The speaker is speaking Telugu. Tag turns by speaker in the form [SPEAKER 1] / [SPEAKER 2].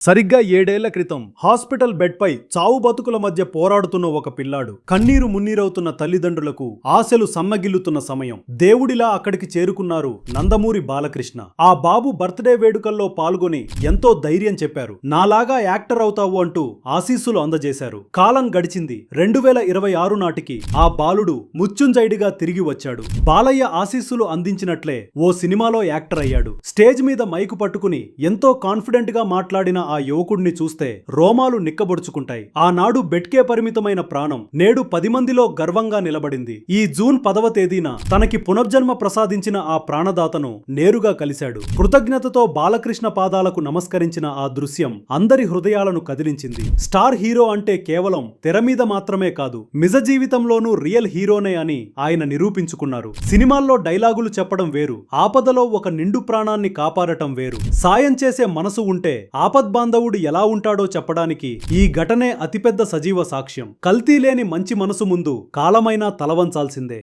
[SPEAKER 1] సరిగ్గా 7 ఏళ్ల క్రితం హాస్పిటల్ బెడ్ పై చావు బతుకుల మధ్య పోరాడుతున్న ఒక పిల్లాడు, కన్నీరు మున్నీరవుతున్న తల్లిదండ్రులకు ఆశలు సమ్మగిల్లుతున్న సమయం. దేవుడిలా అక్కడికి చేరుకున్నారు నందమూరి బాలకృష్ణ. ఆ బాబు బర్త్డే వేడుకల్లో పాల్గొని ఎంతో ధైర్యం చెప్పారు. నాలాగా యాక్టర్ అవుతావు అంటూ ఆశీస్సులు అందజేశారు. కాలం గడిచింది. 2026 నాటికి ఆ బాలుడు ముత్యుంజయుడిగా తిరిగి వచ్చాడు. బాలయ్య ఆశీస్సులు అందించినట్లే ఓ సినిమాలో యాక్టర్ అయ్యాడు. స్టేజ్ మీద మైకు పట్టుకుని ఎంతో కాన్ఫిడెంట్ గా మాట్లాడిన ఆ యువకుడిని చూస్తే రోమాలు నిక్కబొడుచుకుంటాయి. ఆనాడు బెట్కే పరిమితమైన ప్రాణం నేడు 10 మందిలో గర్వంగా నిలబడింది. ఈ జూన్ 10వ తేదీన తనకి పునర్జన్మ ప్రసాదించిన ఆ ప్రాణదాతను నేరుగా కలిశాడు. కృతజ్ఞతతో బాలకృష్ణ పాదాలకు నమస్కరించిన ఆ దృశ్యం అందరి హృదయాలను కదిలించింది. స్టార్ హీరో అంటే కేవలం తెర మీద మాత్రమే కాదు, నిజ జీవితంలోనూ రియల్ హీరోనే అని ఆయన నిరూపించుకున్నారు. సినిమాల్లో డైలాగులు చెప్పడం వేరు, ఆపదలో ఒక నిండు ప్రాణాన్ని కాపాడటం వేరు. సాయం చేసే మనసు ఉంటే ఆపద్బాంధవుడు ఎలా ఉంటాడో చెప్పడానికి ఈ ఘటనే అతిపెద్ద సజీవ సాక్ష్యం. కల్తీ లేని మంచి మనసు ముందు కాలమైనా తలవంచాల్సిందే.